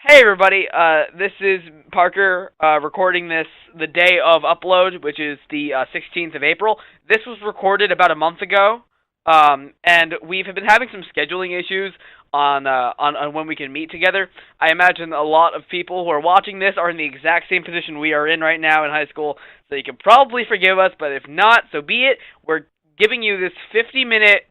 Hey everybody, this is Parker recording this the day of upload, which is the 16th of April. This was recorded about a month ago, and we've been having some scheduling issues on when we can meet together. I imagine a lot of people who are watching this are in the exact same position we are in right now in high school, so you can probably forgive us, but if not, so be it. We're giving you this 50-minute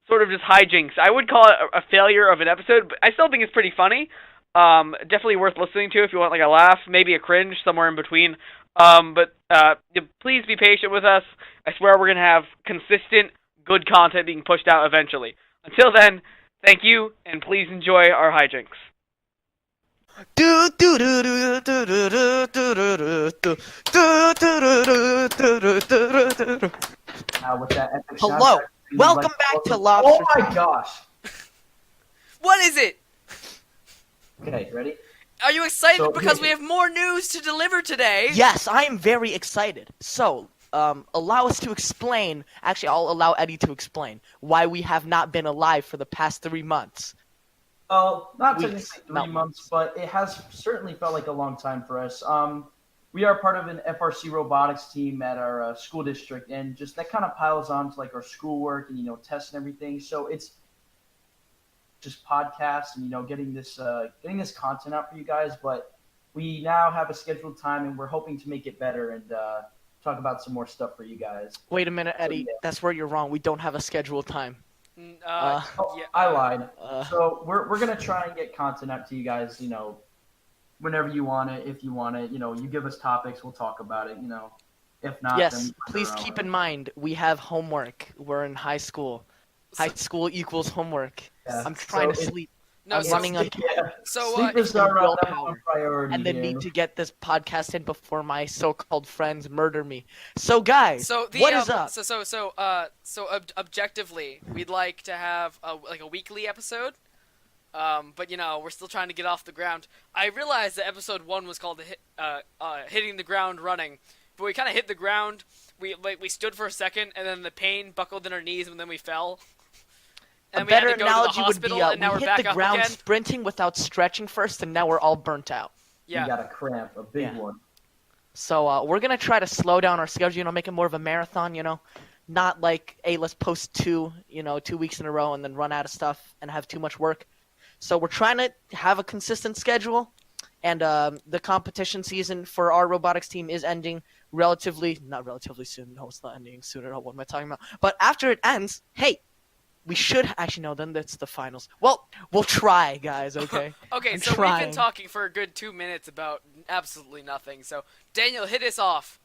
sort of just hijinks. I would call it a failure of an episode, but I still think it's pretty funny. Definitely worth listening to if you want like a laugh, maybe a cringe, somewhere in between. But please be patient with us. I swear we're gonna have consistent, good content being pushed out eventually. Until then, thank you, and please enjoy our hijinks. With that epic Hello, soundtrack, welcome back to Oh Lobster. my gosh! What is it? Okay, ready? Are you excited So, because yeah. we have more news to deliver today? Yes, I am very excited. So, allow us to explain. Actually, I'll allow Eddie to explain why we have not been alive for the past 3 months. Well, not Weeks, technically not 3 months, but it has certainly felt like a long time for us. We are part of an FRC robotics team at our school district, and just that kind of piles on to like our schoolwork and tests and everything. So it's just podcasts and getting this content out for you guys. But we now have a scheduled time, and we're hoping to make it better and talk about some more stuff for you guys. Wait a minute, Eddie. yeah. That's where you're wrong. We don't have a scheduled time. Oh, yeah, I lied. Uh, So we're gonna try and get content out to you guys. Whenever you want it, if you want it. You give us topics, we'll talk about it. If not, then yes, we find please our keep own. in mind we have homework. We're in high school. High school equals homework. Yeah. I'm trying to So sleep. No, I'm so, running on Yeah. so Sleep is in our number willpower. one priority. and then here. need to get this podcast in before my so-called friends murder me. So guys, so the what is up? Objectively, we'd like to have a weekly episode. But we're still trying to get off the ground. I realized that episode 1 was called hitting the ground running, but we kind of hit the ground. We stood for a second, and then the pain buckled in our knees, and then we fell. And A we had better to go to the analogy would hospital, be and now we we're hit back the up ground again. sprinting without stretching first, and now we're all burnt out. Yeah. We got a cramp, a big Yeah. one. So we're gonna try to slow down our schedule, make it more of a marathon, not like, hey, let's post 2 weeks in a row and then run out of stuff and have too much work. So we're trying to have a consistent schedule, and the competition season for our robotics team is ending not relatively soon. No, it's not ending soon at all. What am I talking about? But after it ends, hey, we should actually no. Then that's the finals. Well, we'll try, guys. Okay. Okay, I'm so we've trying. been talking for a good 2 minutes about absolutely nothing. So Daniel, hit us off.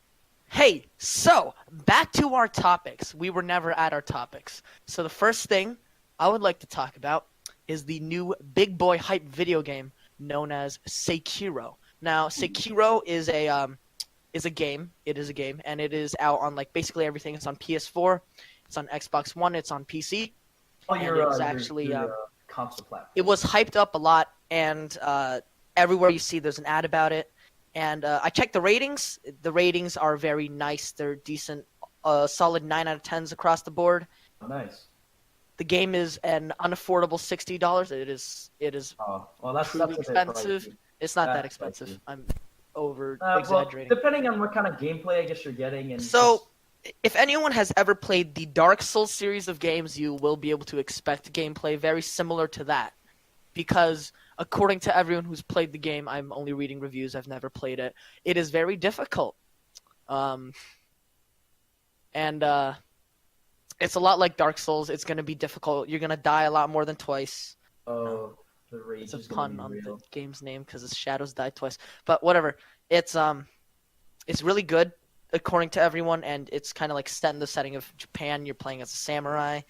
Hey, so back to our topics. We were never at our topics. So the first thing I would like to talk about is the new big boy hype video game known as Sekiro. Now, Sekiro is a game. It is a game, and it is out on like basically everything. It's on PS4, it's on Xbox One, it's on PC. Oh, And your it was actually console platform. it was hyped up a lot, and everywhere you see there's an ad about it. And I checked the ratings. The ratings are very nice. They're decent, solid 9 out of 10s across the board. Oh, nice. The game is an unaffordable $60. It is Oh, well, that's truly a bit expensive. pricey. It's not that That's expensive. pricey. I'm over Well, exaggerating. depending on what kind of gameplay I guess you're getting, and So, if anyone has ever played the Dark Souls series of games, you will be able to expect gameplay very similar to that. Because, according to everyone who's played the game, I'm only reading reviews, I've never played it, it is very difficult. It's a lot like Dark Souls. It's going to be difficult. You're going to die a lot more than twice. the rage It's a is gonna pun be on real. the game's name because its shadows die twice. But whatever. It's really good according to everyone, and it's kind of like set in the setting of Japan. You're playing as a samurai,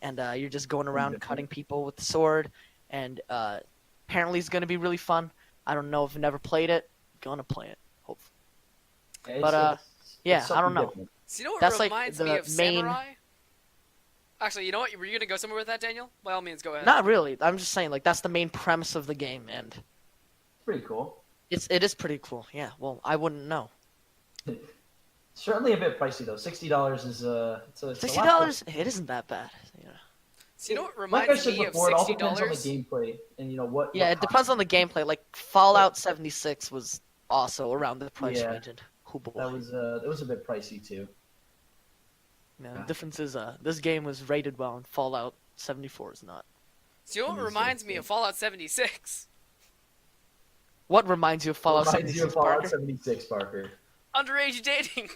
and you're just going around cutting people with the sword. And apparently, it's gonna be really fun. I don't know if I've never played it. Gonna play it, hopefully. Yeah, But, yeah, it's I don't something know. different. So you know what That's like reminds the me of main- Samurai? Actually, you know what? Were you gonna go somewhere with that, Daniel? By all means, go ahead. Not really. I'm just saying, like, that's the main premise of the game, and It's pretty cool. it is pretty cool. Yeah. Well, I wouldn't know. Certainly a bit pricey though. $60 is it's a lot. $60. It isn't that bad. So you know what Like I reminds said me of before, it all $60? depends on the gameplay and what. Yeah, what it depends on the gameplay. Like Fallout 76 was also around the price Yeah. range. And oh boy, that was a bit pricey too. man, the difference is this game was rated well, and Fallout 74 is not. So you know what reminds me of Fallout 76? What reminds you of Fallout Reminds you 76, of Fallout Parker? 76, Parker. Underage dating.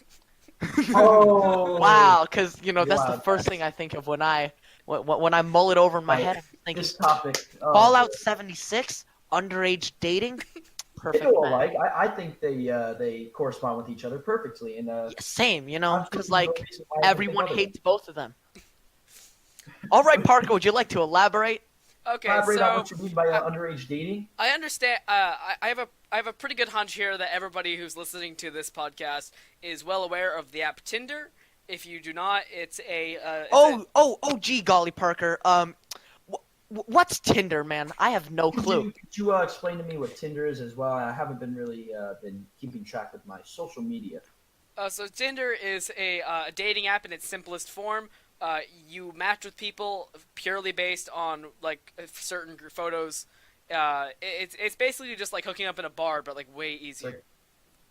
Oh Wow, because that's the Wow, first thing I think of when I mull it over in my Right. head. I'm thinking This topic. Fallout 76, underage dating, They perfect go match. alike. I think they correspond with each other perfectly, and Yeah, same, I'm because sure there's no like reason why I think everyone otherwise. hates both of them. All right, Parker, would you like to elaborate? Okay, Elaborate on so what you mean by underage dating. I understand. I have a pretty good hunch here that everybody who's listening to this podcast is well aware of the app Tinder. If you do not, it's a. Gee, golly, Parker. What's Tinder, man? I have no clue. Could you explain to me what Tinder is as well? I haven't been really been keeping track of my social media. So Tinder is a dating app in its simplest form. You match with people purely based on like certain photos. It's basically just like hooking up in a bar, but like way easier.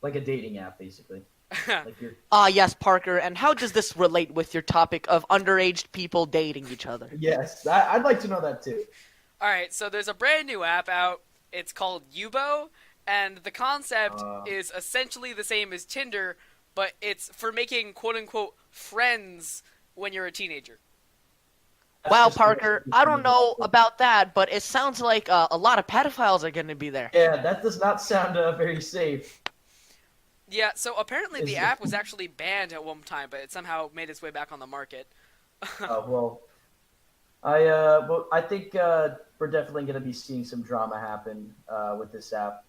Like a dating app, basically. Like you're... Yes, Parker. And how does this relate with your topic of underage people dating each other? Yes, I'd like to know that too. All right, so there's a brand new app out. It's called Yubo, and the concept is essentially the same as Tinder, but it's for making quote-unquote friends when you're a teenager. Wow, Parker, I don't know about that, but it sounds like a lot of pedophiles are going to be there. Yeah, that does not sound very safe. Yeah, so apparently the app was actually banned at one time, but it somehow made its way back on the market. Well, I think we're definitely going to be seeing some drama happen with this app.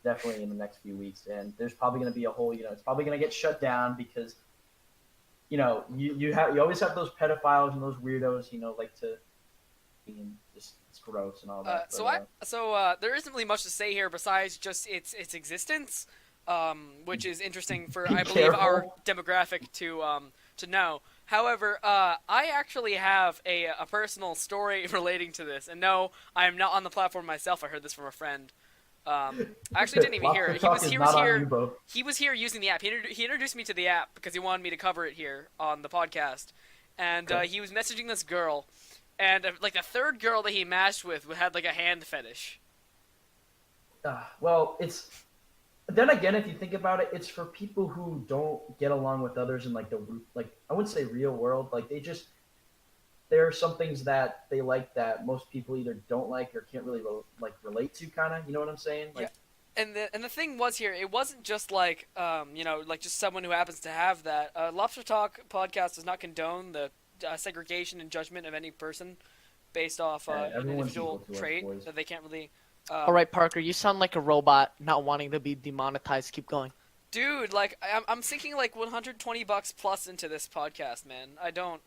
Definitely in the next few weeks, and there's probably going to be a whole, it's probably going to get shut down because, you always have those pedophiles and those weirdos, like to, and just it's gross and all that. There isn't really much to say here besides just its existence, which is interesting for I believe our demographic to know. However, I actually have a personal story relating to this, and no, I am not on the platform myself. I heard this from a friend. I actually didn't even hear it. He was here using the app. He introduced me to the app because he wanted me to cover it here on the podcast. And he was messaging this girl, and like the third girl that he matched with had like a hand fetish. Well, then again, if you think about it, it's for people who don't get along with others in like I wouldn't say real world. Like there are some things that they like that most people either don't like or can't really relate to, kind of. You know what I'm saying? Like, yeah. And the thing was here, it wasn't just like like just someone who happens to have that. Lobster Talk podcast does not condone the segregation and judgment of any person based off an individual trait that they can't really. All right, Parker, you sound like a robot not wanting to be demonetized. Keep going. Dude, like I'm sinking like $120 plus into this podcast, man. I don't.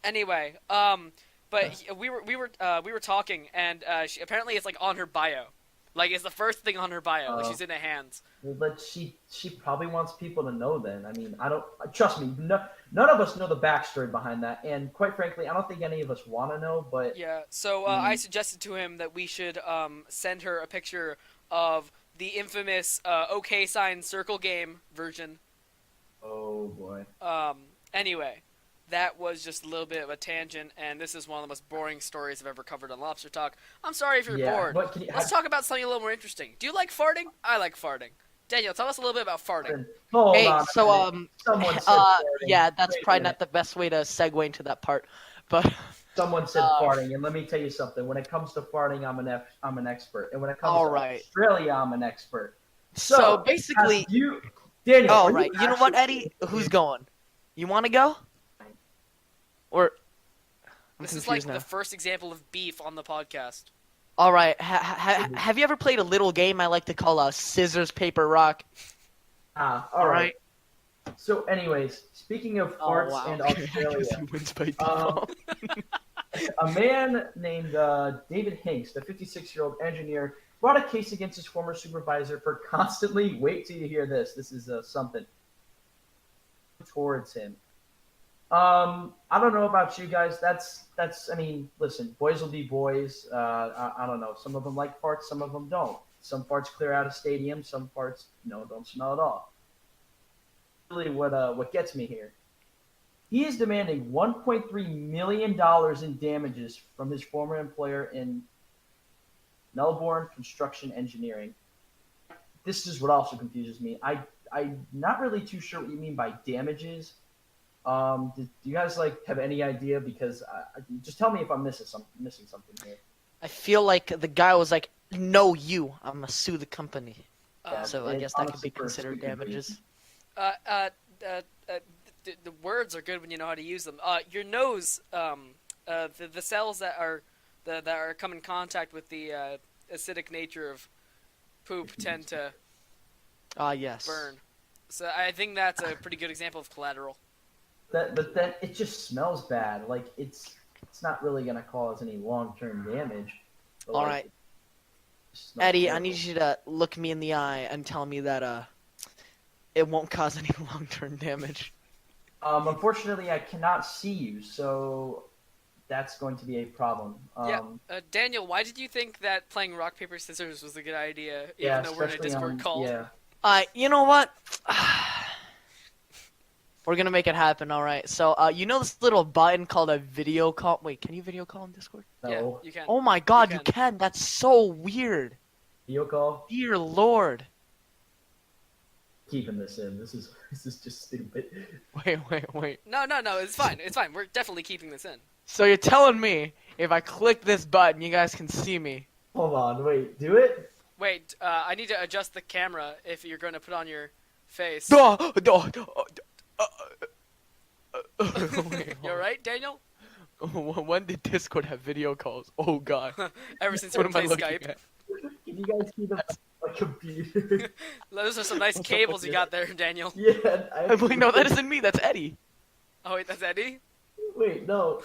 Anyway, but we were talking, and apparently it's like on her bio, like it's the first thing on her bio, like she's in her hands. Well, but she probably wants people to know. Then I mean, I don't trust me. None of us know the backstory behind that, and quite frankly, I don't think any of us want to know. But yeah, so I suggested to him that we should send her a picture of the infamous OK sign circle game version. Oh boy. Anyway. That was just a little bit of a tangent, and this is one of the most boring stories I've ever covered on Lobster Talk. I'm sorry if you're bored. Let's talk about something a little more interesting. Do you like farting? I like farting. Daniel, tell us a little bit about farting. Yeah, that's probably not the best way to segue into that part, but someone said farting, and let me tell you something. When it comes to farting, I'm an expert, and when it comes to Australia, I'm an expert. So basically, Daniel. All right, you know what, Eddie? Who's going? You want to go? Or this is like the first example of beef on the podcast. All right, have you ever played a little game I like to call scissors, paper, rock? All right. So, anyways, speaking of farts and Australia, a man named David Hinks, the 56-year-old engineer, brought a case against his former supervisor for constantly, wait till you hear this, this is something, towards him. I don't know about you guys. That's. I mean, listen, boys will be boys. I don't know. Some of them like farts, some of them don't. Some farts clear out a stadium. Some farts, don't smell at all. Really, what gets me here? He is demanding $1.3 million in damages from his former employer in Melbourne Construction Engineering. This is what also confuses me. I'm not really too sure what you mean by damages. Do you guys have any idea? Because just tell me if I'm missing something here. I feel like the guy was like, "No, I'm gonna sue the company." Yeah, So I guess that could be considered damages. Uh, uh, uh, uh, the words are good when you know how to use them. Your nose, the cells that are come in contact with the acidic nature of poop tend to Yes. burn. So I think that's a pretty good example of collateral. But then it just smells bad. Like it's not really gonna cause any long-term damage. But, All like, right, it smells Eddie, I horrible. need you to look me in the eye and tell me that it won't cause any long-term damage. Unfortunately, I cannot see you, so that's going to be a problem. Yeah. Daniel, why did you think that playing rock paper scissors was a good idea, yeah, even though we're in a especially Discord call? Yeah. You know what? We're gonna make it happen. All right. So, you know this little button called a video call? Wait, can you video call in Discord? No. Yeah, you can. Oh my God, you can. can. That's so weird. Video call. Dear Lord. Keeping this in. This is just stupid. Wait. No, it's fine. It's fine. We're definitely keeping this in. So you're telling me if I click this button, you guys can see me? Hold on. Wait. Do it. Wait, I need to adjust the camera if you're going to put on your face. Wait, You alright, Daniel? when did Discord have video calls? Oh God. Ever since What we am I played looking Skype. at? Can you guys see the computer? Those are some nice What's up cables with you this? got there, Daniel. Yeah. Wait, no, that isn't me. That's Eddie. Oh, wait, that's Eddie? Wait, no.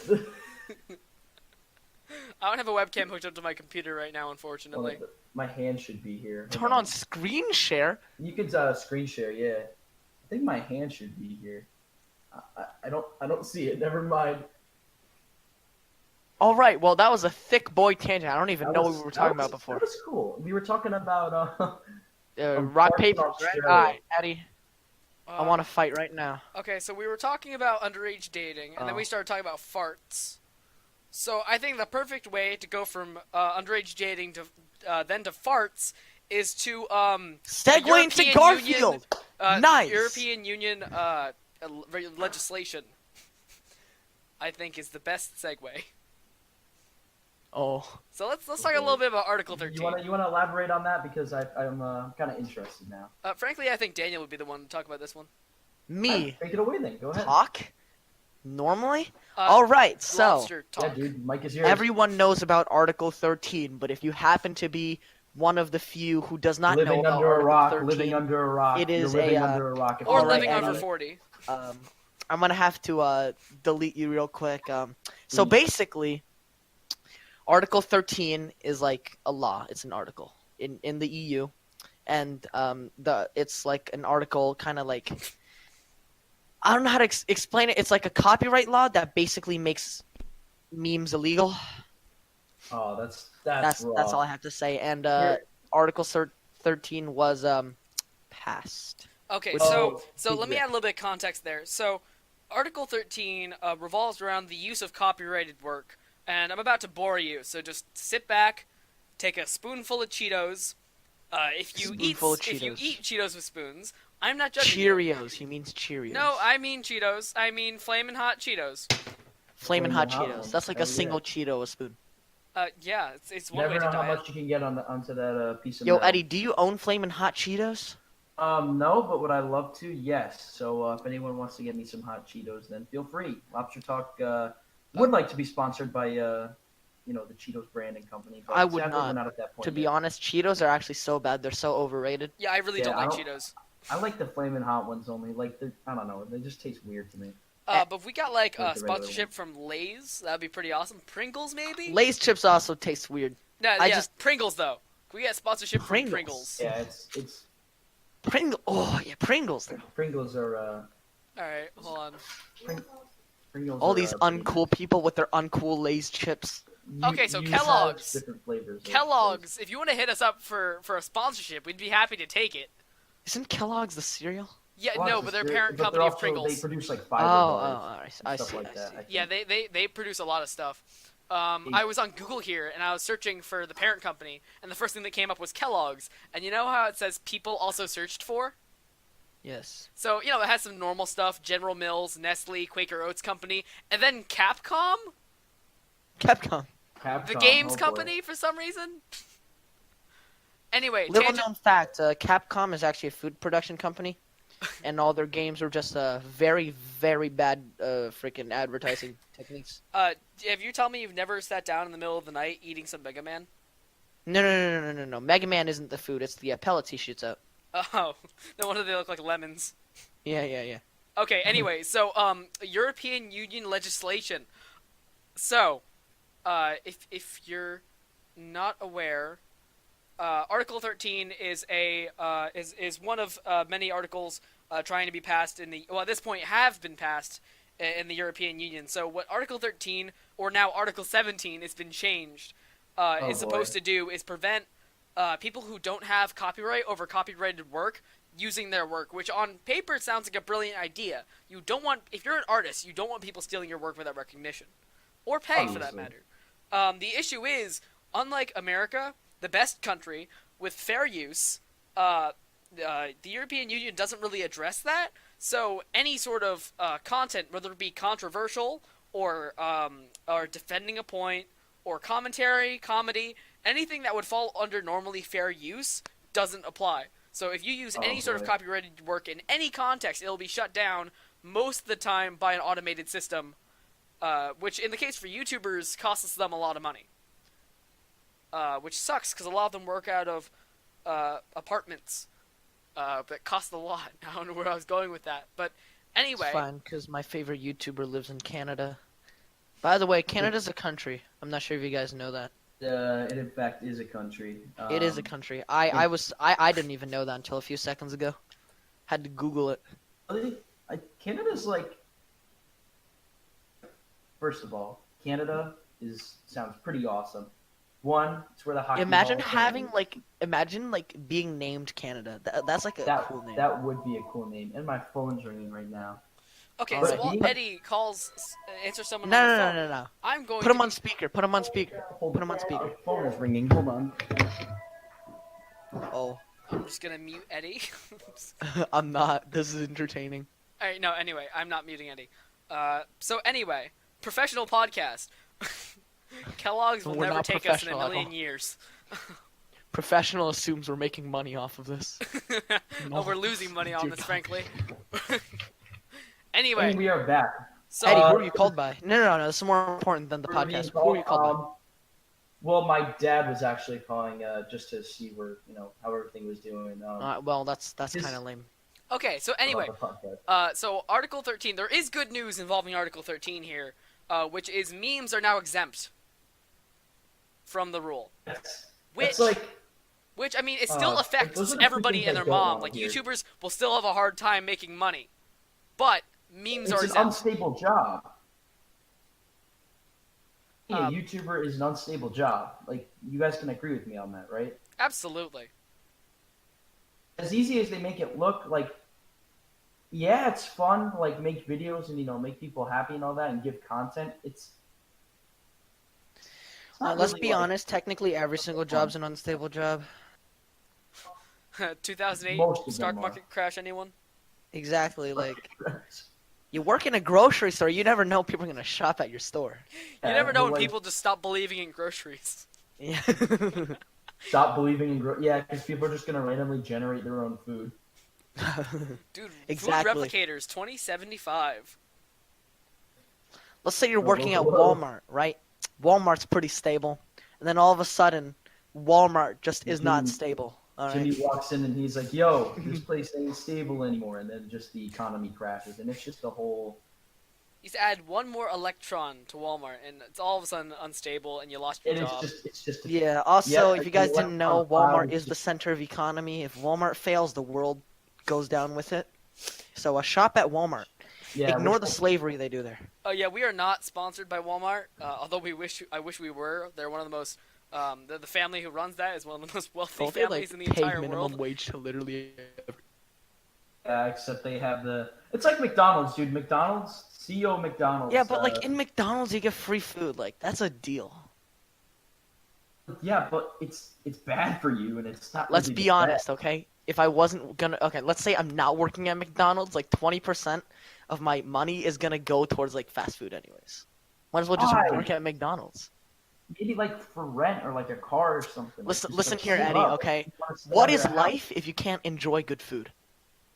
I don't have a webcam hooked up to my computer right now, unfortunately. My hand should be here. Hold Turn on screen share. You could screen share, yeah. I think my hand should be here. I don't see it. Never mind. All right. Well, that was a thick boy tangent. I don't even know what we were talking about before. That was cool. We were talking about Rock farts in paper. Australia. All right, Eddie. I want to fight right now. Okay, so we were talking about underage dating, and then we started talking about farts. So I think the perfect way to go from underage dating to then to farts is to Segue into European Garfield. Nice. European Union legislation. I think is the best segue. Oh. So let's talk a little bit about Article 13. You wanna elaborate on that because I'm kind of interested now. Frankly, I think Daniel would be the one to talk about this one. Me. Take it away then. Go ahead. Talk? Normally? All right. So. Lobster Yeah, talk. dude. Mike is yours. Everyone knows about Article 13, but if you happen to be one of the few who does not know living about under a Article rock. 13, Living under a rock. it is You're living a, under a rock. Or All right, living on for Eddie. 40. I'm gonna have to delete you real quick. So basically, Article 13 is like a law. It's an article in the EU, and it's like an article, kind of like, I don't know how to explain it. It's like a copyright law that basically makes memes illegal. Oh, that's That's all I have to say. And Article 13 was passed. Okay, Which- so let me add a little bit of context there. So, Article 13 revolves around the use of copyrighted work, and I'm about to bore you. So just sit back, take a spoonful of Cheetos. If you eat Cheetos with spoons, I'm not judging you. Cheerios. He means Cheerios. No, I mean Cheetos. I mean Flamin' Hot Cheetos. Flamin' Hot Flamin' Hot Cheetos. ones. That's like Hell a single Cheeto a spoon. Yeah, it's You one never way to know how die. much you can get onto that piece of Yo, metal. Eddie, do you own Flamin' Hot Cheetos? No, but would I love to? Yes. So if anyone wants to get me some hot Cheetos, then feel free. Lobster Talk would like to be sponsored by the Cheetos branding company. But I would sadly, we're not. not at that point. To be yet. honest, Cheetos are actually so bad. They're so overrated. Yeah, I really Yeah, don't I like don't- Cheetos. I like the flaming hot ones only. Like I don't know, they just taste weird to me. But if we got like Like the regular sponsorship one. from Lay's, that'd be pretty awesome. Pringles, maybe? Lay's chips also taste weird. No, I yeah, just- Pringles though. Can we get sponsorship Pringles. from Pringles? Yeah, it's Pringles. Oh yeah, Pringles. Pringles are All right, hold on. Pringles All are, these pretty uncool people with their uncool Lay's chips. nice. Okay, so You have Kellogg's. different flavors. of Kellogg's, if you want to hit us up for a sponsorship, we'd be happy to take it. Isn't Kellogg's the cereal? Yeah, Kellogg's no, is but they're good, parent but company they're of also, Pringles. They produce like Oh, fiber bars I and stuff see, like I that. see. I think. Yeah, they produce a lot of stuff. I was on Google here, and I was searching for the parent company, and the first thing that came up was Kellogg's. And you know how it says people also searched for? Yes. So, it has some normal stuff, General Mills, Nestle, Quaker Oats Company, and then Capcom, Capcom. Capcom, the games oh boy. company, for some reason. Anyway, Little known fact, Capcom is actually a food production company, and all their games are just very, very bad freaking advertising techniques. have you tell me you've never sat down in the middle of the night eating some Mega Man? No. Mega Man isn't the food, it's the pellets he shoots out. Oh, no wonder they look like lemons. Yeah. Okay, anyway, so, European Union legislation. So, if you're not aware, Article 13 is is one of many articles trying to be passed at this point have been passed in the European Union. So what Article 13, or now Article 17, has been changed, is supposed to do is prevent people who don't have copyright over copyrighted work using their work, which on paper sounds like a brilliant idea. If you're an artist, you don't want people stealing your work without recognition. Or pay, for that matter. The issue is, unlike America, the best country, with fair use, the European Union doesn't really address that. So any sort of content, whether it be controversial or defending a point or commentary, comedy, anything that would fall under normally fair use doesn't apply. So if you use any sort of copyrighted work in any context, it'll be shut down most of the time by an automated system, which in the case for YouTubers costs them a lot of money. Which sucks because a lot of them work out of apartments that cost a lot. I don't know where I was going with that, but anyway. It's fine, because my favorite YouTuber lives in Canada. By the way, Canada's a country. I'm not sure if you guys know that. It in fact is a country. It is a country. I didn't even know that until a few seconds ago. Had to Google it. Really? Canada's like. First of all, Canada sounds pretty awesome. One, it's where the hockey. Imagine Hall of having Fame like being named Canada. That's like a cool name. That would be a cool name. And my phone's ringing right now. Okay, Alright. so while Eddie answers someone No, on the no, phone, no, no. I'm going Put to him on speaker. Put him on speaker. Put him on speaker. My phone is ringing. Hold on. Oh, I'm just gonna mute Eddie. I'm not. This is entertaining. Alright, no, anyway, I'm not muting Eddie. So anyway, professional podcast. Kellogg's will We're never not take us in a professional at million all. years. Professional assumes we're making money off of this. Oh, we're losing money on Dear this, God. frankly. And Anyway, we are back. so Eddie, who are you called by? No. This is more important than the We're being podcast. Who are you called by? Well, my dad was actually calling just to see how everything was doing. Well, that's his- kind of lame. okay, so anyway, about the podcast. so Article 13, there is good news involving Article 13 here, which is memes are now exempt from the rule. Which, It's like I mean, it still those affects are the two everybody things and I their don't mom. wanna Like, hear. YouTubers will still have a hard time making money. But memes it's are an exempt. unstable job. Being a Um, YouTuber is an unstable job. Like, you guys can agree with me on that, right? Absolutely. As easy as they make it look, like, yeah, it's fun to, like, make videos and, make people happy and all that and give content. It's not Let's really, be like, honest. Technically, every single job's an unstable job. 2008 Most of them stock are. market crash, anyone? Exactly. Like, you work in a grocery store. You never know people are gonna shop at your store. You never know when like, people just stop believing in groceries. Yeah. stop believing in because people are just gonna randomly generate their own food. Dude, Exactly. food replicators, 2075. Let's say you're working at Walmart, right? Walmart's pretty stable, and then all of a sudden, Walmart just is not stable. All right. Jimmy walks in and he's like, "Yo, this place ain't stable anymore," and then just the economy crashes, and it's just a whole. You just add one more electron to Walmart, and it's all of a sudden unstable, and you lost your And job. it's just. Yeah. Also, Yeah, if you guys the didn't know, electron Walmart cloud is the center of economy. If Walmart fails, the world goes down with it. So shop at Walmart. Yeah, Ignore which the slavery they do there. Oh yeah, we are not sponsored by Walmart. Although I wish we were. They're one of the most. The family who runs that is one of the most wealthy Don't they families in the pay entire minimum world. wage to literally? Yeah, except they have it's like McDonald's, dude. McDonald's, CEO McDonald's. Yeah, but like in McDonald's, you get free food. Like that's a deal. Yeah, but it's bad for you, and it's not. Let's really be the honest, best. okay? If I wasn't gonna, okay, let's say I'm not working at McDonald's, like 20% of my money is gonna go towards like fast food, anyways. Might as well just Why? work at McDonald's. Maybe like for rent or like a car or something. Listen, just, listen like, here, save Eddie. up. Okay, You wanna stay what out of is the life if you can't enjoy good food?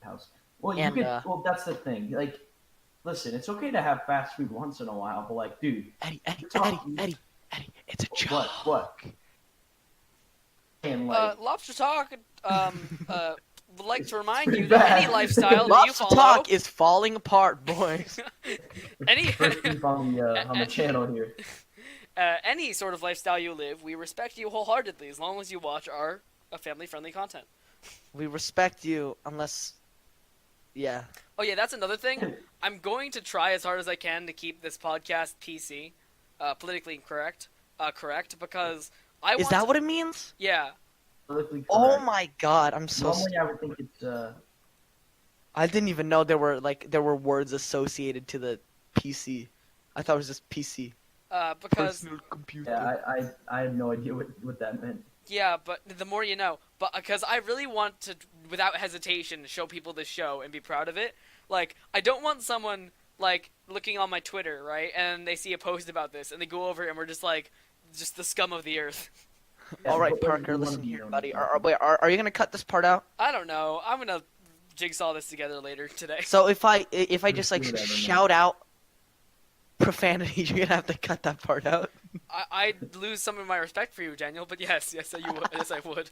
house. Well, And, well, that's the thing. Like, listen, it's okay to have fast food once in a while, but like, dude, Eddie, talking- Eddie, it's a joke. what? And like, Lobster Talk would like to remind pretty you that bad. any lifestyle that you Lobster follow, Talk is falling apart, boys. any first beef on the channel here. any sort of lifestyle you live, we respect you wholeheartedly as long as you watch our family-friendly content. We respect you, unless, yeah. Oh yeah, that's another thing. I'm going to try as hard as I can to keep this podcast PC, politically correct, because I Is want. that what it means? Yeah. Politically Oh correct. my God, I'm so. Normally, I would think it's I didn't even know there were words associated to the PC. I thought it was just PC. Because Personal computer. yeah, I had no idea what that meant. yeah, but the more you know. But because I really want to, without hesitation, show people this show and be proud of it. Like, I don't want someone like looking on my Twitter, right, and they see a post about this and they go over and we're just like, just the scum of the earth. Yeah, All right, but Parker, you listen wanna be here, on buddy. the- Are you gonna cut this part out? I don't know. I'm gonna jigsaw this together later today. So if I just like Whatever, man. shout out profanity, you're gonna have to cut that part out. I'd lose some of my respect for you, Daniel. But yes, you would. Yes, I would.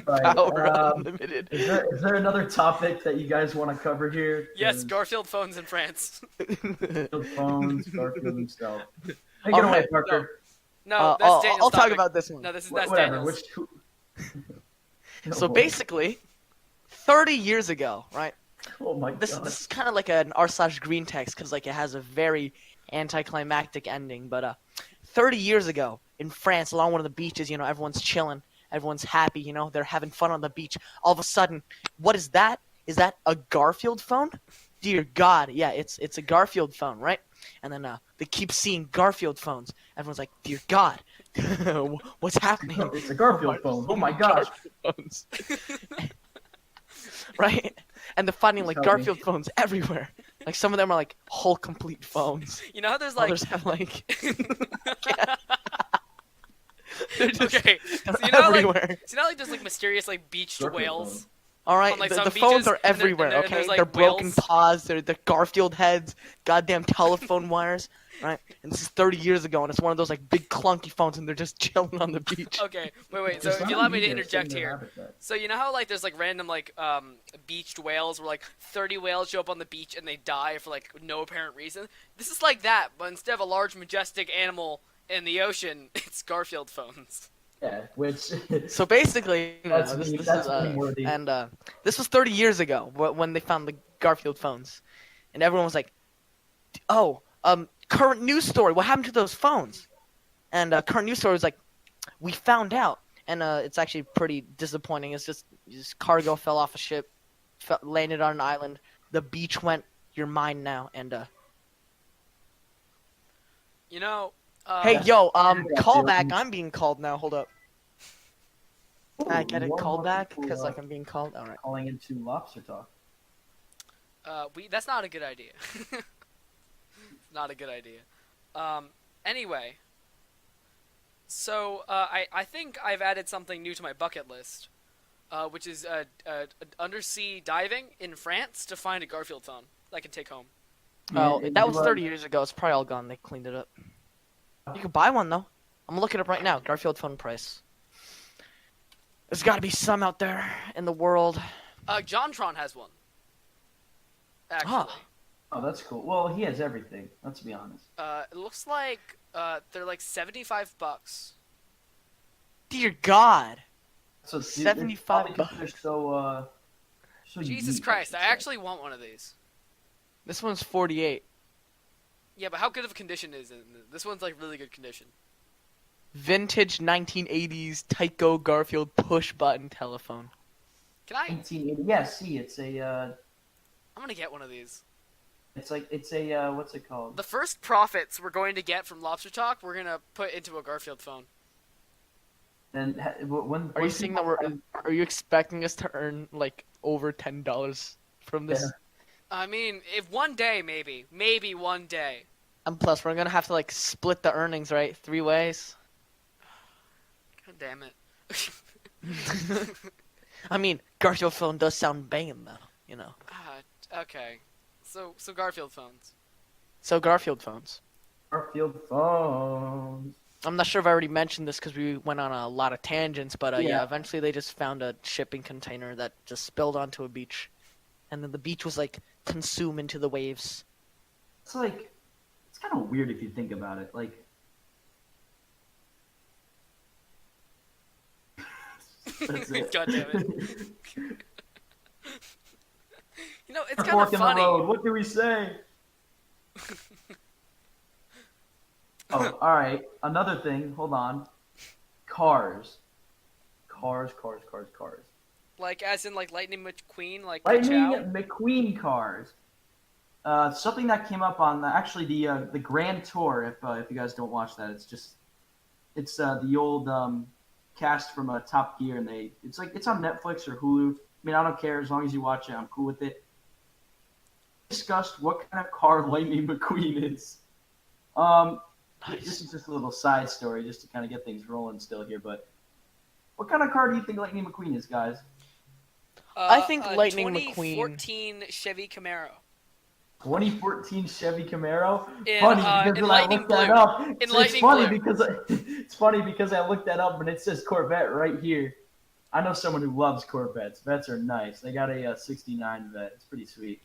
Right, Power unlimited. Is there another topic that you guys want to cover here? Yes, Garfield phones in France. Garfield phones, Garfield himself. Take it All away, right, Parker. No, that's Daniel's I'll talk topic. about this one. No, that's Whatever. Daniel's. So Oh, boy. basically, 30 years ago, right? Oh my This god. is kind of like an r/green text because like it has a very anticlimactic ending. But 30 years ago in France, along one of the beaches, everyone's chilling, everyone's happy, they're having fun on the beach. All of a sudden, what is that? Is that a Garfield phone? Dear God, yeah, it's a Garfield phone, right? And then they keep seeing Garfield phones. Everyone's like, dear God, what's happening? It's a Garfield phone. Oh my gosh. Phones. Right? And they're finding like Please help me. Garfield phones everywhere. Like some of them are like whole complete phones. You know how there's like. Others have like they're just Okay, so you know everywhere. like there's like mysterious like beached Garfield whales. phone. All right, on, like, the some phones beaches, are and there- everywhere. and there- Okay, there's, like, they're broken whales. paws. They're Garfield heads. Goddamn telephone wires. Right, and this is 30 years ago, and it's one of those like big clunky phones, and they're just chilling on the beach. Okay, wait. So It's if you not allow me to easier, interject it's in their here. habitat. So you know how like there's like random like beached whales where like 30 whales show up on the beach and they die for like no apparent reason? This is like that, but instead of a large majestic animal in the ocean, it's Garfield phones. Yeah, which So basically, That's this meme- is that's meme-worthy. and this was 30 years ago when they found the Garfield phones, and everyone was like, "Oh, current news story. What happened to those phones?" And current news story was like, "We found out," and it's actually pretty disappointing. It's just cargo fell off a ship, landed on an island. The beach went, "You're mine now," and You know. hey, Yeah. yo, Yeah, call dude. back. I'm being called now. Hold up. I get it. More Call back people, because like I'm being called. All right. calling into Lobster Talk. That's not a good idea. Not a good idea. Anyway. So, I think I've added something new to my bucket list, which is undersea diving in France to find a Garfield phone that I can take home. Oh, Man, that you, was 30 years ago. It's probably all gone. They cleaned it up. You can buy one though. I'm gonna look it up right now. Garfield phone price. There's got to be some out there in the world. JonTron has one. Actually. Oh, that's cool. Well, he has everything. Let's be honest. It looks like they're like $75. Dear God. So 75 They're so Jesus unique, Christ! should I say. actually want one of these. This one's 48. Yeah, but how good of a condition is it? This one's like really good condition. Vintage 1980s Tyco Garfield push button telephone. Can I? 1980. Yeah, see, it's a. I'm gonna get one of these. It's a what's it called? The first profits we're going to get from Lobster Talk, we're gonna put into a Garfield phone. And when Are you saying that are you expecting us to earn like over $10 from this? Yeah. I mean, if one day, maybe one day. And plus, we're gonna have to like split the earnings, right? 3 ways. God damn it. I mean, Garfield phone does sound banging though, you know. Okay. So Garfield phones. So Garfield phones. Garfield phones. I'm not sure if I already mentioned this because we went on a lot of tangents, but Yeah. eventually they just found a shipping container that just spilled onto a beach, and then the beach was like consumed into the waves. It's like, it's kind of weird if you think about it. Like, that's it. God damn it. You know, it's A kind fork of in the funny. road. What do we say? Oh, all right. Another thing. Hold on. Cars. Cars. Like, as in, like, Lightning McQueen, like, Lightning Chow? McQueen cars. Something that came up on the Grand Tour. If you guys don't watch that, it's the old cast from Top Gear, and it's on Netflix or Hulu. I mean, I don't care as long as you watch it. I'm cool with it. Discussed what kind of car Lightning McQueen is. Nice. This is just a little side story, just to kind of get things rolling still here. But what kind of car do you think Lightning McQueen is, guys? I think Lightning McQueen. 2014 Chevy Camaro. 2014 Chevy Camaro. In, Funny in because when I Lightning looked that Blue. up, In it's Lightning funny Blue. because it's funny because I looked that up and it says Corvette right here. I know someone who loves Corvettes. Vets are nice. They got a '69 Vet. It's pretty sweet.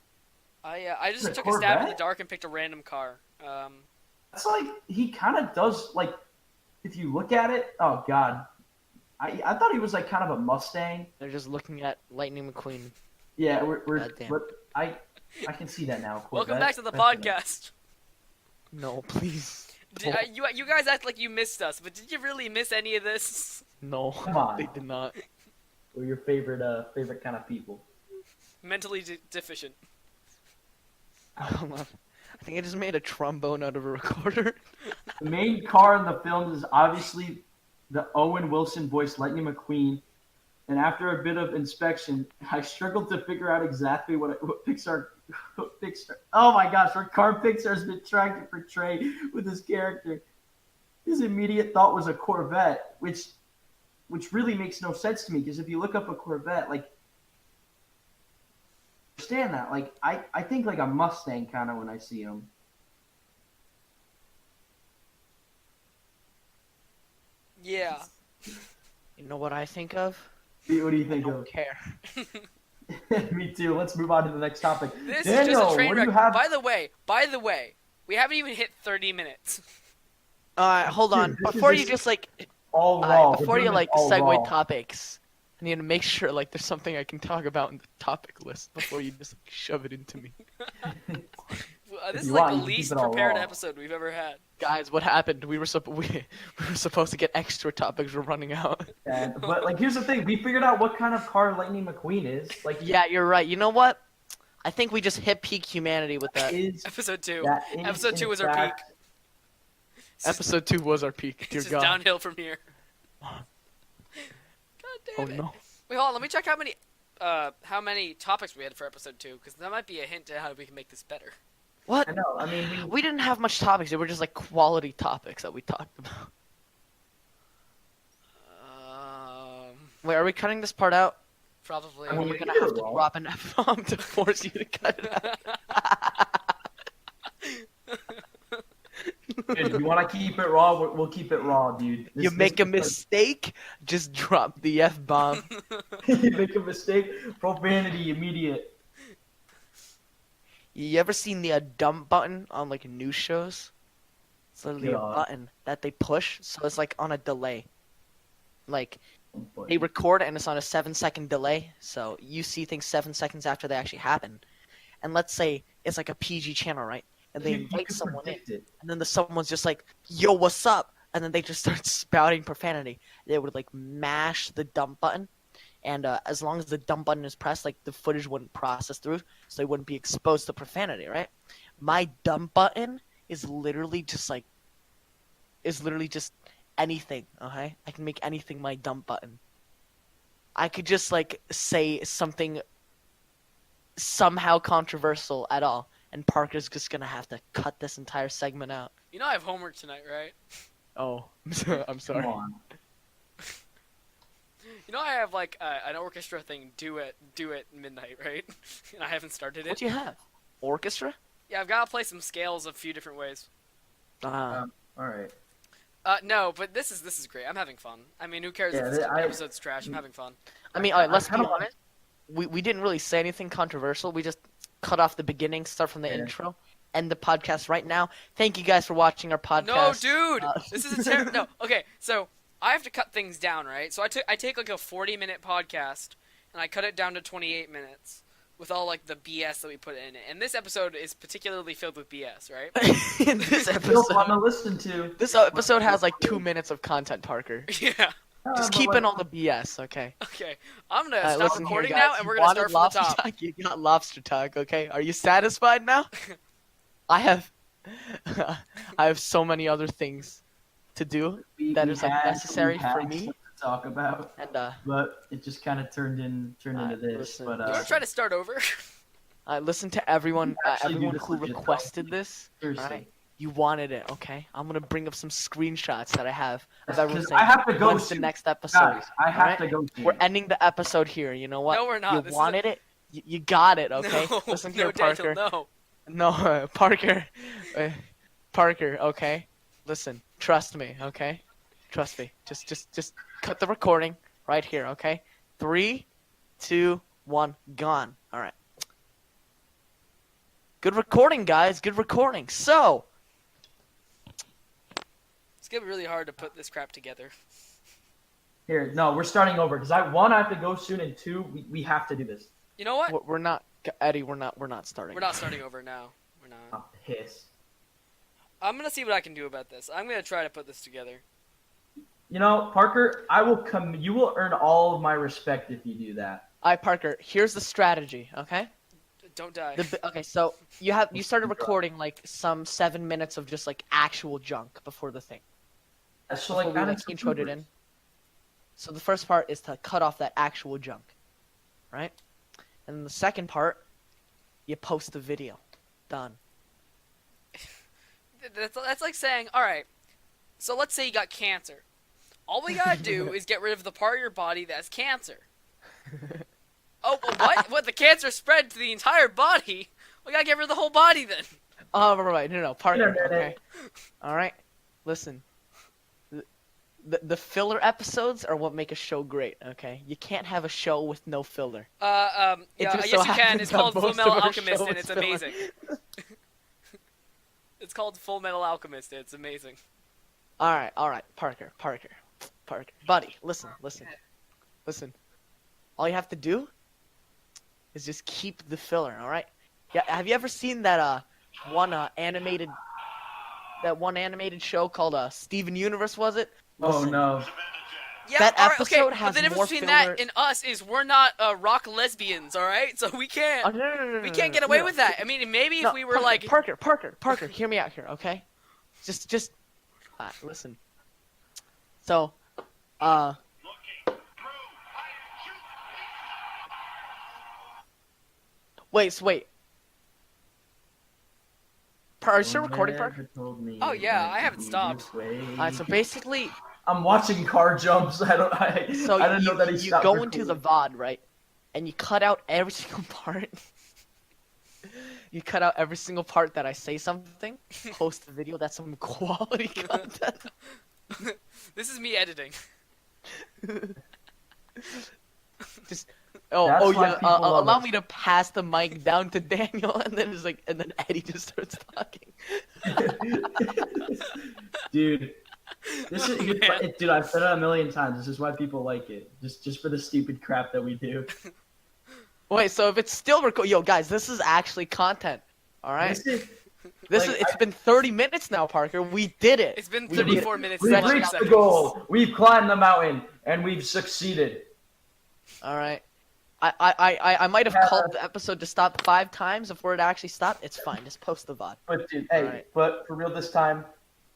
I just Is it took a stab in the Corvette? dark and picked a random car. That's like he kind of does like. If you look at it, oh god, I thought he was like kind of a Mustang. They're just looking at Lightning McQueen. Yeah, we're Goddamn. but I can see that now. Welcome Corvette. back to the That's podcast. No, please. You guys act like you missed us, but did you really miss any of this? No, Come on. they did not. We're your favorite kind of people. Mentally deficient. Hold on. I think I just made a trombone out of a recorder. The main car in the film is obviously the Owen Wilson voiced Lightning McQueen. And after a bit of inspection, I struggled to figure out exactly what Pixar. Oh my gosh, what car Pixar has been trying to portray with this character. His immediate thought was a Corvette, which really makes no sense to me because if you look up a Corvette, like, understand that. Like, I think like a Mustang kind of when I see him. Yeah. You know what I think of? What do you think I of? don't care. Me too. Let's move on to the next topic. This Daniel, is just a train what do wreck. you have? By the way, we haven't even hit 30 minutes. Hold on. Dude, this is Before you just just like, All raw. We're before you doing like this all segue raw. topics, I need to make sure like there's something I can talk about in the topic list before you just like, shove it into me. This If is you like want, the you can keep least it all prepared raw. episode we've ever had. Guys, what happened? We were supposed to get extra topics. We're running out. But like, here's the thing: we figured out what kind of car Lightning McQueen is. Like, Yeah, you're right. You know what? I think we just hit peak humanity with that. Episode 2. that is, Episode 2 in was our fact, peak. It's just- Episode 2 was our peak. Dear It's just God. downhill from here. God Oh damn it. no. Wait, hold on. Let me check how many topics we had for episode 2, because that might be a hint to how we can make this better. What? I know. I mean, We didn't have much topics. They were just like quality topics that we talked about. Wait, are we cutting this part out? Probably. I mean, We're we gonna can do have it to all. drop an F-bomb to force you to cut it out. If you want to keep it raw, we'll keep it raw, dude. You make a mistake, just drop the F-bomb. You make a mistake, profanity immediate. You ever seen the dump button on like news shows? It's literally Yeah. a button that they push, so it's like on a delay. Like But they record and it's on a 7-second delay, so you see things 7 seconds after they actually happen. and let's say it's like a PG channel, right? And they You invite can someone in, predict it. and then someone's just like, "Yo, what's up?" And then they just start spouting profanity. They would like mash the dump button, and as long as the dump button is pressed, like the footage wouldn't process through, so they wouldn't be exposed to profanity, right? My dump button is literally just anything. Okay, I can make anything my dump button. I could just like say something somehow controversial at all, and Parker's just gonna have to cut this entire segment out. You know I have homework tonight, right? Oh, I'm sorry. Come on. You know I have like an orchestra thing due at midnight, right? And I haven't started What it. do you have? Orchestra? Yeah, I've got to play some scales a few different ways. All right. No, but this is great. I'm having fun. I mean, who cares Yeah, if this episode's trash? I'm having fun. I mean, all right, let's be kinda honest. We didn't really say anything controversial. We just cut off the beginning, start from the Yeah. intro, end the podcast right now. Thank you guys for watching our podcast. No, dude, this is a terrible. No, okay, so I have to cut things down, right? So I take like a 40-minute podcast and I cut it down to 28 minutes with all like the BS that we put in it. And this episode is particularly filled with BS, right? This Still fun to episode, listen to. this episode has like 2 minutes of content, Parker. Yeah. Just but keep like- in all the BS, okay? Okay, I'm gonna Alright, stop listen here, recording guys. now, and You we're gonna wanted start from the lobster top. talk? You got lobster talk, okay? Are you satisfied now? I have, I have so many other things to do, that is, like, necessary for had me. stuff to talk about, and but it just kind of turned into this. listen, But You wanna try to start over? listen to everyone, Actually do everyone this who legit, requested this. seriously, Alright. You wanted it, okay? I'm gonna bring up some screenshots that I have of That's everyone 'cause saying, I have to go when's the soon. next episode? guys, I have alright? to go. Soon. We're ending the episode here. You know what? No, we're not. You This is wanted it. You got it. Okay. No, Listen no, here, Daniel, Parker. no. No, Parker. Parker. Okay. Listen. Trust me. Okay. Trust me. Just cut the recording right here. Okay. 3, 2, 1. Gone. All right. Good recording, guys. Good recording. So. It's gonna be really hard to put this crap together. Here, no, we're starting over because I have to go soon, and 2, we have to do this. You know what? We're not, Eddie. We're not starting. We're not starting over now. We're not. I'm pissed. I'm gonna see what I can do about this. I'm gonna try to put this together. You know, Parker, I will come. You will earn all of my respect if you do that. All right, Parker. Here's the strategy. Okay. Don't die. Okay, so you started recording like some 7 minutes of just like actual junk before the thing. So Before like, we add in like some introed it bloopers. in. So the first part is to cut off that actual junk, right? And then the second part, you post the video. Done. That's like saying, all right. So let's say you got cancer. All we gotta do is get rid of the part of your body that has cancer. Oh, well, what? What? The cancer spread to the entire body? We gotta get rid of the whole body then. Oh, right. No, Parker. Internet. Okay. All right. Listen. The filler episodes are what make a show great. Okay. You can't have a show with no filler. Yeah, It just yes so you can. happens It's that called Full most Metal of our Alchemist, show and is it's filler. amazing. It's called Full Metal Alchemist, and it's amazing. All right, Parker, buddy, listen. All you have to do is just keep the filler. All right. Yeah. Have you ever seen that one animated show called Steven Universe? Was it? Oh Listen, no. Yeah, That all right, okay, episode but has the difference more between filler- that and us is we're not rock lesbians, all right? So we can't. Oh, no, We can't get away with that. I mean, maybe if No, we were like, Parker, hear me out here, okay? Just listen. So, wait. Are you still recording, Parker? Oh, yeah, I haven't stopped. Alright, so basically, I'm watching car jumps. I so didn't know that he you stopped go into the recording. VOD, right? And you cut out every single part. You cut out every single part that I say something, post the video, that's some quality content. this is me editing. Just That's why yeah, people love allow us. me to pass the mic down to Daniel, and then Eddie just starts talking. Dude, this is Man. dude. I've said it a million times. This is why people like it. Just for the stupid crap that we do. Wait, so if it's still yo, guys, this is actually content. All right. It's been 30 minutes now, Parker. We did it. It's been 34 minutes. We've 11 reached the seconds. goal. We've climbed the mountain, and we've succeeded. All right. I might have called the episode to stop 5 times before it actually stopped. It's fine. Just post the VOD. But dude, hey, Right. but for real this time,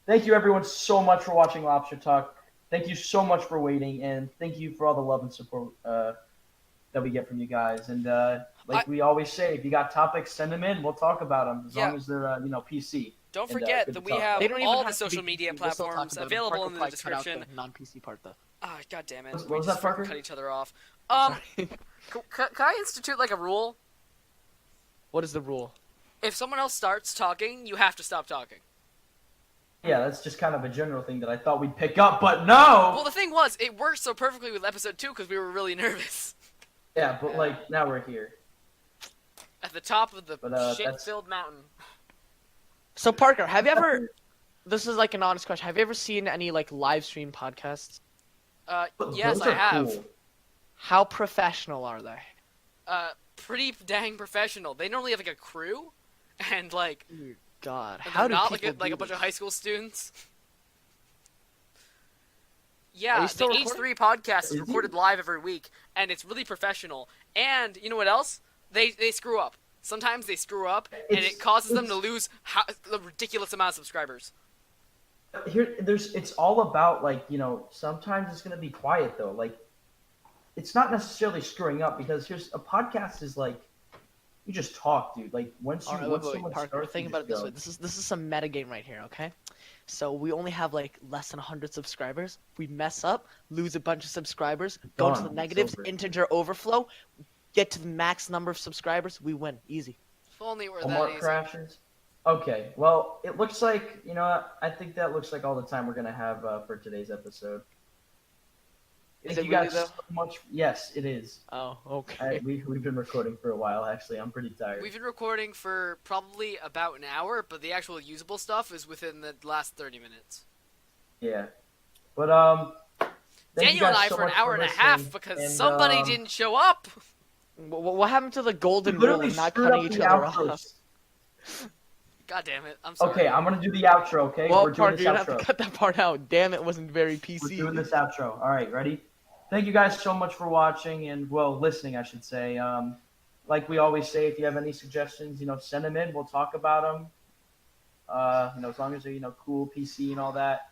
thank you everyone so much for watching Lobster Talk. Thank you so much for waiting, and thank you for all the love and support that we get from you guys. And we always say, if you got topics, send them in. We'll talk about them as long as they're PC. Don't And, forget good that to we talk. have They don't even all have the to be social media PC. We'll still talk platforms about them. available Parker in the probably cut out description. the non-PC part though. Ah, god damn it. What We was just that, Parker? cut each other off. Sorry. Can I institute like a rule? What is the rule? If someone else starts talking, you have to stop talking. Yeah, that's just kind of a general thing that I thought we'd pick up, but no! Well, the thing was, it worked so perfectly with episode 2 because we were really nervous. Yeah, but now we're here. At the top of the But, shit-filled mountain. So Parker, have you ever? This is like an honest question. Have you ever seen any like live stream podcasts? Yes, Those I are have. cool. How professional are they? Pretty dang professional. They normally have like a crew, and like God, they're how do not people like do a bunch this? of high school students. Are Yeah, you the still H3 podcast is Is he? recorded live every week, and it's really professional. And you know what else? They screw up. Sometimes they screw up, and it causes them to lose a ridiculous amount of subscribers. It's all about sometimes it's gonna be quiet though. Like, it's not necessarily screwing up because a podcast is like you just talk, dude. Like once All right, someone Parker, starts, think you about it just this way. go. This is some metagame right here, okay? So we only have like less than 100 subscribers. We mess up, lose a bunch of subscribers, go into Done. the It's negatives, over. integer overflow, get to the max number of subscribers, we win. Easy. If only it were One that more easy. crashes. Okay, well, it looks like I think that looks like all the time we're gonna have for today's episode. Is Thank it you guys really, though? so much. Yes, it is. Oh, okay. We've been recording for a while. Actually, I'm pretty tired. We've been recording for probably about an hour, but the actual usable stuff is within the last 30 minutes. Yeah, but thank you Daniel and guys I so for an much hour and a half listening, because and, somebody didn't show up. What happened to the we golden rule literally of not screwed cutting up each the other outros. off? God damn it! I'm sorry. Okay, I'm gonna do the outro. Okay, Well, we're doing Parker, this you're gonna have outro. to cut that part out. Damn, it wasn't very We're PC. doing this outro. All right, ready? Thank you guys so much for watching and listening, I should say. Like we always say, if you have any suggestions, send them in. We'll talk about them. As long as they're cool, PC, and all that.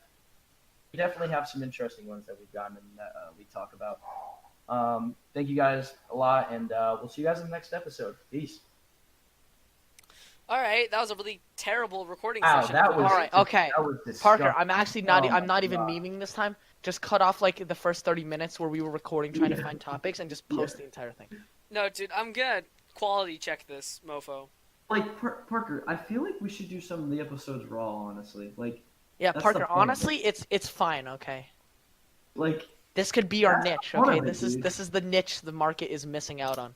We definitely have some interesting ones that we've gotten and that we talk about. Thank you guys a lot, and we'll see you guys in the next episode. Peace. All right, that was a really terrible recording Wow, session. that was All right, okay. That was disgusting. Parker, I'm actually not. Oh I'm not my even God. memeing this time. Just cut off like the first 30 minutes where we were recording, trying to find topics, and just post the entire thing. No, dude, I'm gonna quality check this mofo. Like Parker, I feel like we should do some of the episodes raw. Honestly, Yeah, That's the Parker. point. Honestly, it's fine. Okay, like this could be our That's niche. part Okay, of it, this dude. is the niche the market is missing out on.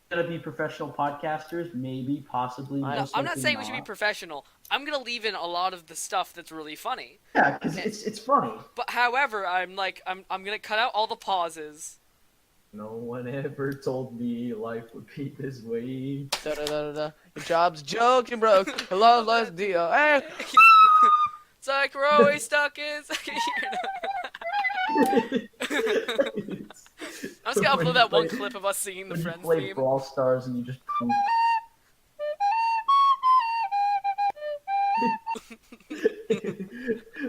Gonna be professional podcasters, maybe, possibly. No, most I'm not likely saying we should be not. professional. I'm gonna leave in a lot of the stuff that's really funny. Yeah, because it's funny. But however, I'm gonna cut out all the pauses. No one ever told me life would be this way. Da da da da. Your job's joking, broke. Your love life's deal. Hey. It's like we're always stuck in. I'm just gonna upload that one clip of us singing the When you Friends play theme. Brawl Stars and you just poop.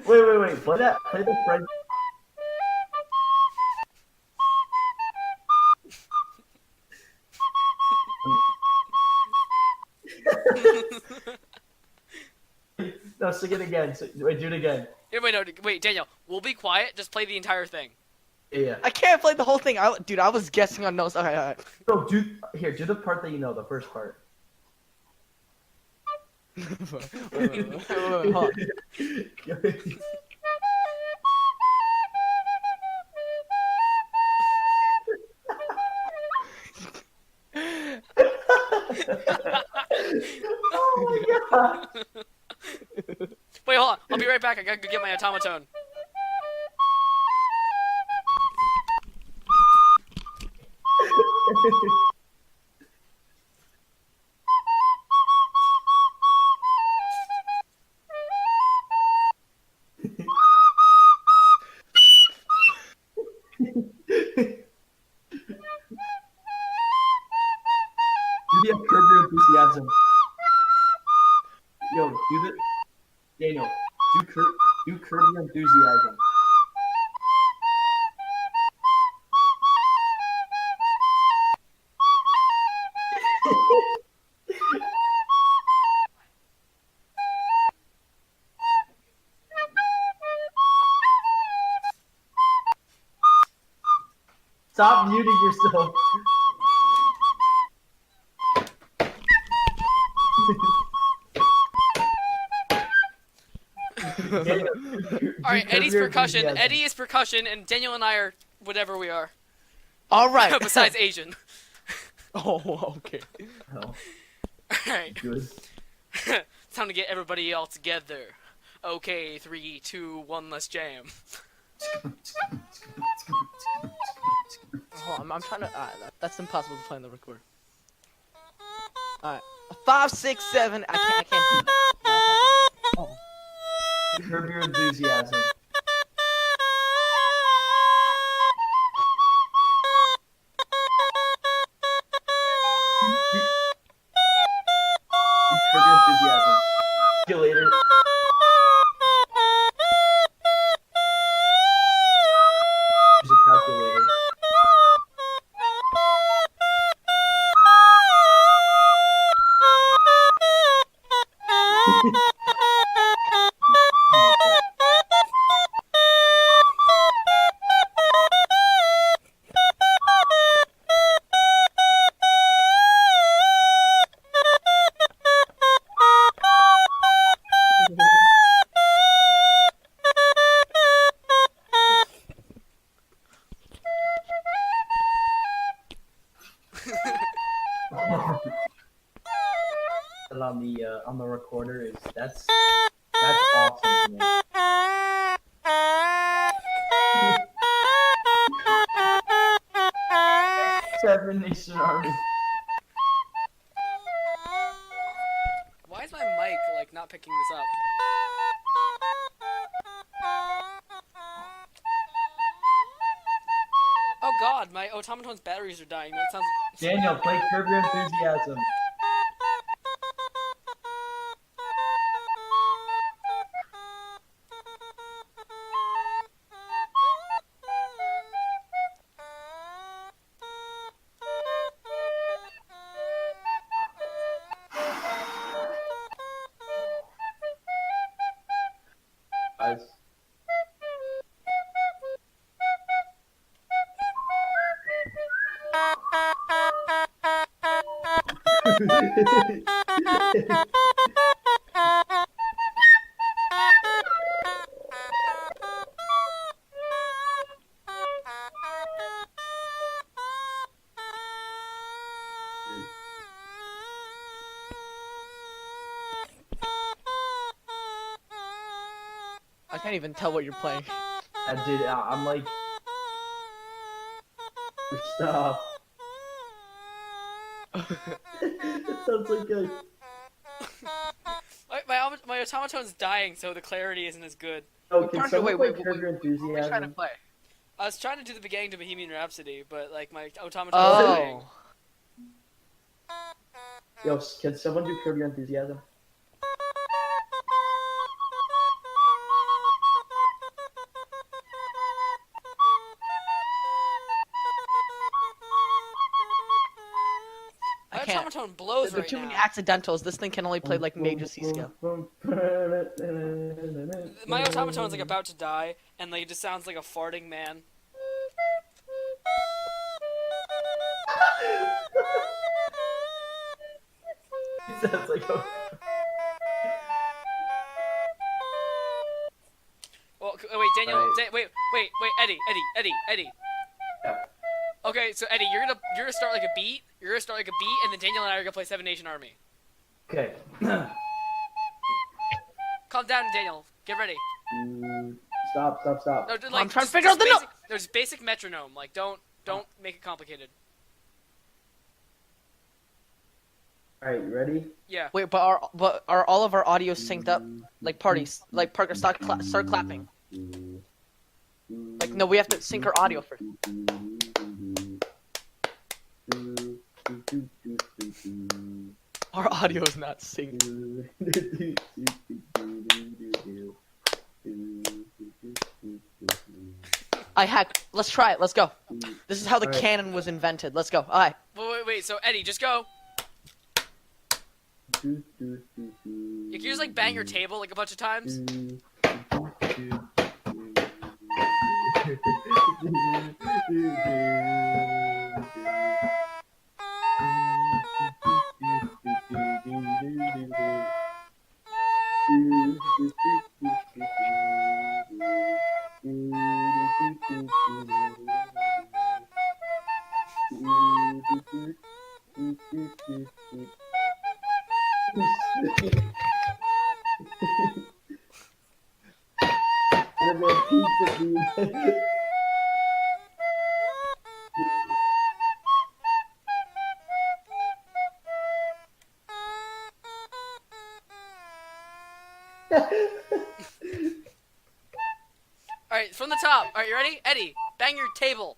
wait. Play the Friends. No, sing it again. Wait, do it again. Wait, Daniel. We'll be quiet. Just play the entire thing. Yeah. I can't play the whole thing. Dude, I was guessing on notes. Okay, all right. No, do the part that you know, the first part. Wait, hold on. Oh my god. Wait, hold on. I'll be right back. I gotta go get my automaton. Enthusiasm. Yo, do the Daniel. Do Curb Your Enthusiasm. Stop muting yourself. All right, Eddie's percussion. Eddie is percussion, and Daniel and I are whatever we are. All right. Besides Asian. Oh, okay. Oh, All right. good. It's time to get everybody all together. Okay, 3, 2, 1, let's jam. Hold on, I'm trying to. That's impossible to play on the record. All right. 5, 6, 7. I can't do that. Oh. Curb Your Enthusiasm. Curb Your Enthusiasm. See you later. Use a calculator. And on the recorder is that's awesome to me. Seven Nation Army. Why is my mic like not picking this up? Oh God, my automaton's batteries are dying. That sounds. Daniel, play Curb Your Enthusiasm. Guys. I can't even tell what you're playing. I'm like, stop. That sounds so good. My automatone's dying, so the clarity isn't as good. Oh, can someone play wait, Curb Your what are you trying to Enthusiasm? play? I was trying to do the beginning to Bohemian Rhapsody, but like my automaton's dying. Oh. Yo, can someone do Curb Your Enthusiasm? I My can't. automaton blows There are right too many now. accidentals. This thing can only play like major C scale. My automaton's like about to die, and like it just sounds like a farting man. It sounds like a... Well, wait, Daniel. Right. Wait, Eddie. Yeah. Okay, so Eddie, you're gonna start like a beat. You're gonna start like a beat, and then Daniel and I are gonna play Seven Nation Army. Okay. Calm down, Daniel. Get ready. Stop. No, like, I'm trying to just figure out the basic, note. There's basic metronome. Like, don't make it complicated. All right, you ready? Yeah. Wait, but are all of our audios synced up? Like parties, like Parker, start clapping. Like no, we have to sync our audio first. Our audio is not synced. I hacked. Let's try it. Let's go. This is how the Alright. cannon was invented. Let's go. All right. Wait. So Eddie, just go. You can just like bang your table like a bunch of times. Alright, from the top. Alright, you ready? Eddie, bang your table.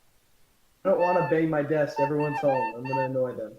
I don't want to bang my desk. Everyone's home. I'm gonna annoy them.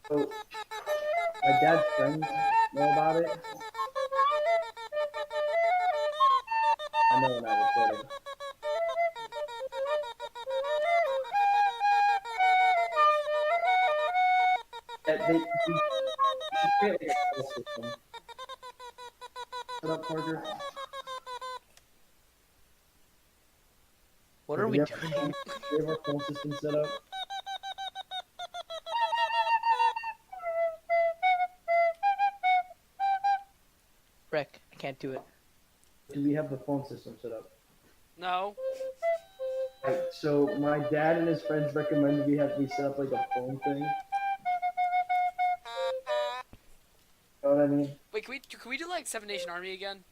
So my dad's friends know about it. I know when I recorded. They should create like a whole system. Shut up, Parker. What are we doing? Do you have our phone system set up? Rick, I can't do it. Do we have the phone system set up? No. Right, so my dad and his friends recommended we set up like a phone thing. You know what I mean? Wait, can we do like Seven Nation Army again?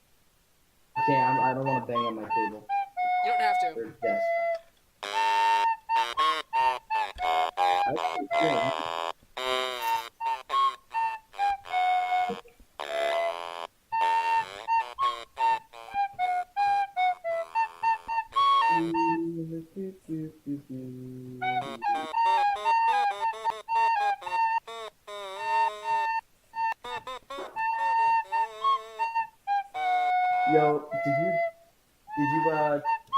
I don't want to bang on my table You don't have to. or desk. I can. Yo, did you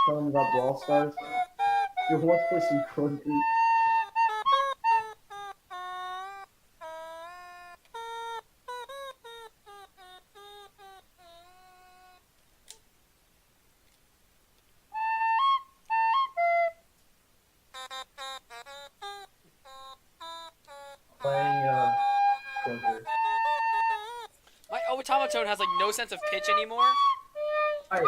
tell him about Brawl Stars? Yo, who wants to play some country? Playing country. My automaton has like no sense of pitch anymore. Alright.